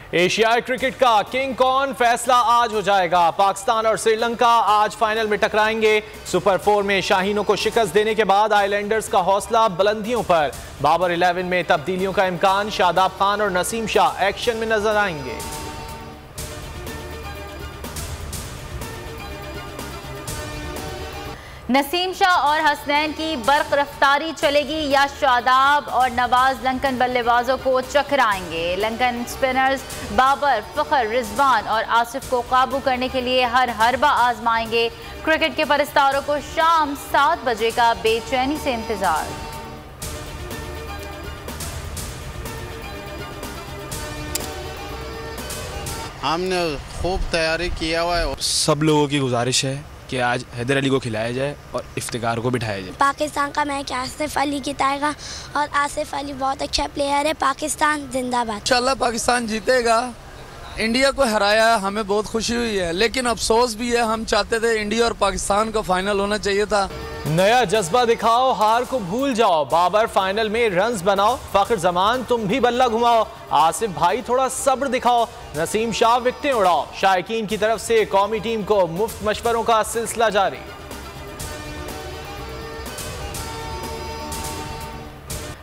एशियाई क्रिकेट का किंग कौन, फैसला आज हो जाएगा। पाकिस्तान और श्रीलंका आज फाइनल में टकराएंगे। सुपर 4 में शाहीनों को शिकस्त देने के बाद आइलैंडर्स का हौसला बुलंदियों पर। बाबर 11 में तब्दीलियों का इम्कान, शादाब खान और नसीम शाह एक्शन में नजर आएंगे। नसीम शाह और हसनैन की बर्क रफ्तारी चलेगी या शादाब और नवाज लंकन बल्लेबाजों को चकराएंगे। लंकन स्पिनर्स बाबर, फखर, रिजवान और आसिफ को काबू करने के लिए हर हरबा आजमाएंगे। क्रिकेट के परस्तारों को शाम 7 बजे का बेचैनी से इंतजार। हमने खूब तैयारी किया हुआ है। सब लोगों की गुजारिश है कि आज हैदर अली को खिलाया जाए और इफ्तिकार को बिठाया जाए। पाकिस्तान का मैच आसिफ अली जीतेगा और आसिफ अली बहुत अच्छा प्लेयर है। पाकिस्तान जिंदाबाद। इंशाल्लाह पाकिस्तान जीतेगा। इंडिया को हराया, हमें बहुत खुशी हुई है, लेकिन अफसोस भी है। हम चाहते थे इंडिया और पाकिस्तान का फाइनल होना चाहिए था। नया जज्बा दिखाओ, हार को भूल जाओ। बाबर फाइनल में रन्स बनाओ। फखर जमान तुम भी बल्ला घुमाओ। आसिफ भाई थोड़ा सब्र दिखाओ। नसीम शाह विकेटें उड़ाओ। शायकीन की तरफ से कौमी टीम को मुफ्त मशवरों का सिलसिला जारी।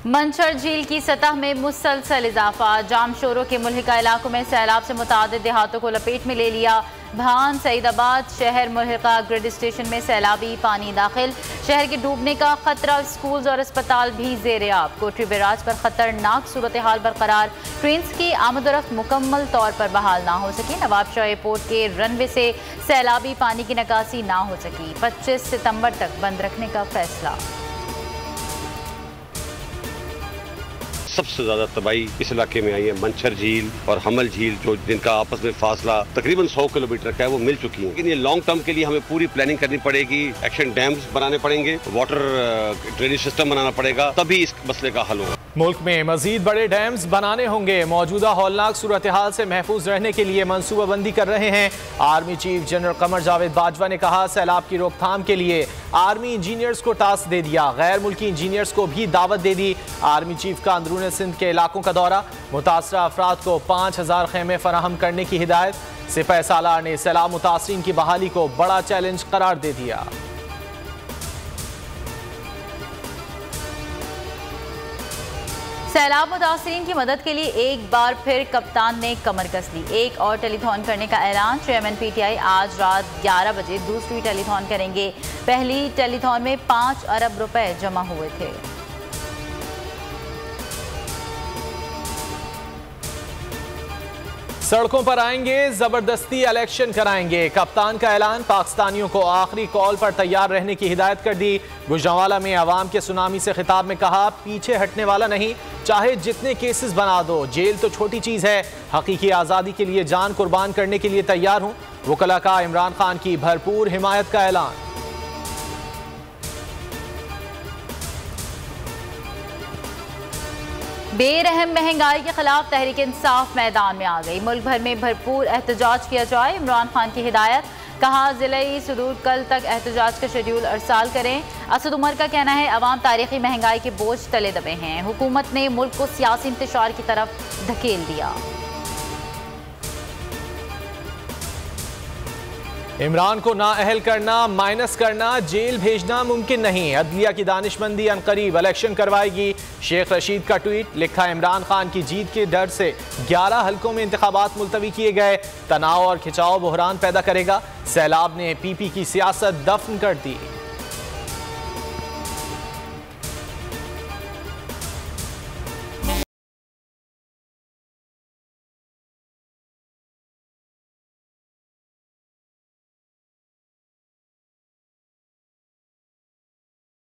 मंचर झील की सतह में मुसलसल इजाफा। जाम शोरों के मुल्हिका इलाकों में सैलाब से मुतादिद देहातों को लपेट में ले लिया। भान, सईदाबाद शहर मुल्हिका ग्रिड स्टेशन में सैलाबी पानी दाखिल। शहर के डूबने का खतरा, स्कूल्स और अस्पताल भी ज़ेर-ए-आब। कोटरी बैराज पर खतरनाक सूरत हाल बरकरार। ट्रेन्स की आमदोरफ्त मुकम्मल तौर पर बहाल ना हो सकी। नवाबशाह एयरपोर्ट के रनवे से सैलाबी पानी की निकासी ना हो सकी। 25 सितंबर तक बंद रखने का फैसला। सबसे ज्यादा तबाही इस इलाके में आई है मंचर झील और हमल झील, जो जिनका आपस में फासला तकरीबन 100 किलोमीटर का है, वो मिल चुकी है। लेकिन ये लॉन्ग टर्म के लिए हमें पूरी प्लानिंग करनी पड़ेगी। एक्शन डैम्स बनाने पड़ेंगे, वाटर ड्रेनेज सिस्टम बनाना पड़ेगा, तभी इस मसले का हल होगा। मुल्क में मजीद बड़े डैम्स बनाने होंगे। मौजूदा हौलनाक सूरत हाल से महफूज रहने के लिए मनसूबाबंदी कर रहे हैं। Army chief general Qamar Javed Bajwa ने कहा, सैलाब की रोकथाम के लिए आर्मी इंजीनियर्स को टास्क दे दिया। गैर मुल्की इंजीनियर्स को भी दावत दे दी। आर्मी चीफ का अंदरून सिंध के इलाकों का दौरा। मुतासरा अफराद को 5000 खेमे फराहम करने की हिदायत। सिपह सालार ने सैलाब मुतासरीन की बहाली को बड़ा चैलेंज करार दे दिया। सैलाब मुतासरीन की मदद के लिए एक बार फिर कप्तान ने कमर कस ली। एक और टेलीथॉन करने का ऐलान। चेयरमैन PTI आज रात 11 बजे दूसरी टेलीथॉन करेंगे। पहली टेलीथॉन में 5 अरब रुपए जमा हुए थे। सड़कों पर आएंगे, जबरदस्ती इलेक्शन कराएंगे। कप्तान का ऐलान। पाकिस्तानियों को आखिरी कॉल पर तैयार रहने की हिदायत कर दी। गुजरांवाला में अवाम के सुनामी से खिताब में कहा, पीछे हटने वाला नहीं, चाहे जितने केसेस बना दो, जेल तो छोटी चीज है। हकीकी आज़ादी के लिए जान कुर्बान करने के लिए तैयार हूं। वकला का इमरान खान की भरपूर हिमायत का ऐलान। बेरहम महंगाई के खिलाफ तहरीक इंसाफ मैदान में आ गई। मुल्क भर में भरपूर एहतजाज किया जाए, इमरान खान की हिदायत। कहा, ज़िले सुदूर कल तक एहतजाज का शेड्यूल अरसाल करें। असद उमर का कहना है, अवाम तारीखी महंगाई के बोझ तले दबे हैं। हुकूमत ने मुल्क को सियासी इंतशार की तरफ धकेल दिया। इमरान को नाअहल करना, माइनस करना, जेल भेजना मुमकिन नहीं। अदलिया की दानिशमंदी अनकरीब इलेक्शन करवाएगी। शेख रशीद का ट्वीट। लिखा, इमरान खान की जीत के डर से 11 हलकों में इंतखाबात मुलतवी किए गए। तनाव और खिंचाव बहरान पैदा करेगा। सैलाब ने PP की सियासत दफन कर दी।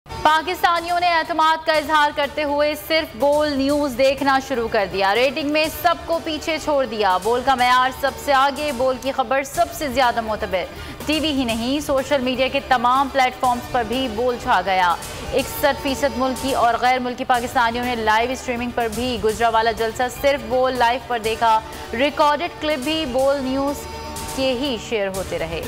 पाकिस्तानियों ने एतमाद का इजहार करते हुए सिर्फ बोल न्यूज देखना शुरू कर दिया। रेटिंग में सबको पीछे छोड़ दिया। बोल का मयार सबसे आगे, बोल की खबर सबसे ज्यादा मोतबर। टीवी ही नहीं, सोशल मीडिया के तमाम प्लेटफॉर्म्स पर भी बोल छा गया। 61% मुल्की और गैर मुल्की पाकिस्तानियों ने लाइव स्ट्रीमिंग पर भी गुजरांवाला जलसा सिर्फ बोल लाइव पर देखा। रिकॉर्डेड क्लिप भी बोल न्यूज के ही शेयर होते रहे।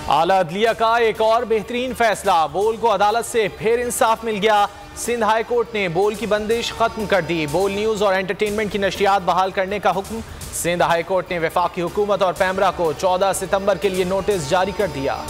आला अदलिया का एक और बेहतरीन फैसला। बोल को अदालत से फिर इंसाफ मिल गया। सिंध हाई कोर्ट ने बोल की बंदिश खत्म कर दी। बोल न्यूज और एंटरटेनमेंट की नशरियात बहाल करने का हुक्म। सिंध हाई कोर्ट ने वफाकी हुकूमत और पैमरा को 14 सितंबर के लिए नोटिस जारी कर दिया।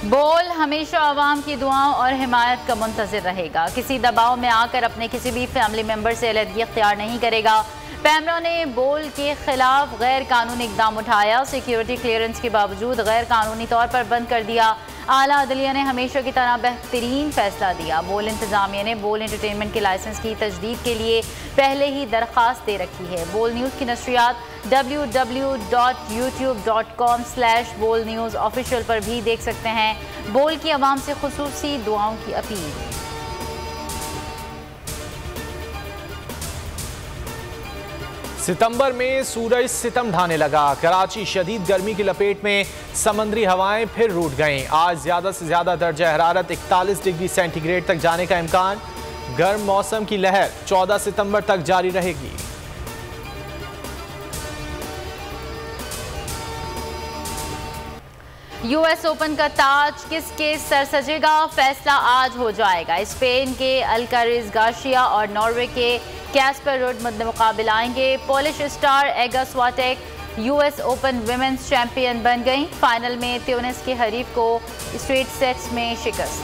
बोल हमेशा आवाम की दुआओं और हिमायत का मुंतज़िर रहेगा। किसी दबाव में आकर अपने किसी भी फैमिली मेंबर से अलहदगी इख्तियार नहीं करेगा। पैमरा ने बोल के खिलाफ गैर कानूनी इकदाम उठाया। सिक्योरिटी क्लियरेंस के बावजूद गैर कानूनी तौर पर बंद कर दिया। आला अदलिया ने हमेशा की तरह बेहतरीन फैसला दिया। बोल इंतजामिया ने बोल एंटरटेनमेंट के लाइसेंस की तजदीद के लिए पहले ही दरख्वास्त दे रखी है। बोल न्यूज़ की नशरियात www.youtube.com/बोल-न्यूज़ ऑफिशियल पर भी देख सकते हैं। बोल की आवाम से खुसूसी दुआओं की अपील। सितंबर में सूरज सितम ढाने लगा। कराची शदीद गर्मी की लपेट में, समंदरी हवाएं फिर रूठ गईं। आज ज्यादा से ज्यादा दर्जा हरारत 41 डिग्री सेंटीग्रेड तक जाने का इम्कान। गर्म मौसम की लहर 14 सितंबर तक जारी रहेगी। यूएस ओपन का ताज किसके सर सजेगा, फैसला आज हो जाएगा। स्पेन के अल्कारेज गार्सिया और नॉर्वे के कैस्पर रुड मुकाबला आएंगे। Polish star Iga Swiatek US Open women's champion बन गई। फाइनल में ट्यूनिस के हरीफ को स्ट्रेट सेट्स में शिकस्त।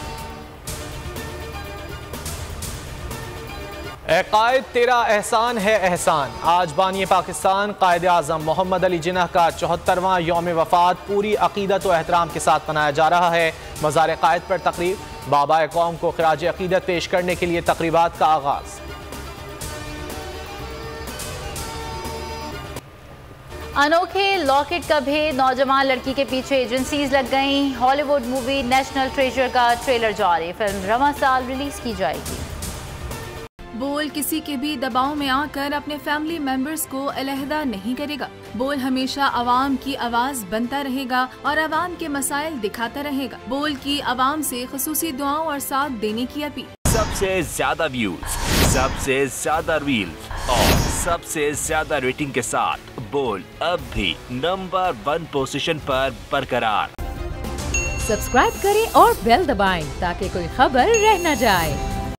ए कायद तेरा एहसान है एहसान। आज बानी पाकिस्तान कायद आज़म मोहम्मद अली जिन्ना का 74वां यौम वफात पूरी अकीदत व एहतराम के साथ मनाया जा रहा है। मज़ार कायद पर तकरीब, बाबा कौम को खिराज अकीदत पेश करने के लिए तकरीबात का आगाज़। अनोखे लॉकेट का भेद, नौजवान लड़की के पीछे एजेंसीज लग गईं। हॉलीवुड मूवी नेशनल ट्रेजर का ट्रेलर जारी। फिल्म रवां साल रिलीज की जाएगी। बोल किसी के भी दबाव में आकर अपने फैमिली मेंबर्स को अलहदा नहीं करेगा। बोल हमेशा आवाम की आवाज बनता रहेगा और आवाम के मसाइल दिखाता रहेगा। बोल की आवाम से खुसूसी दुआओं और साथ देने की अपील। सबसे ज्यादा व्यूज, सबसे ज्यादा रील्स और सबसे ज्यादा रेटिंग के साथ बोल अब भी नंबर 1 पोजीशन पर बरकरार। सब्सक्राइब करें और बेल दबाएं ताकि कोई खबर रह न जाए।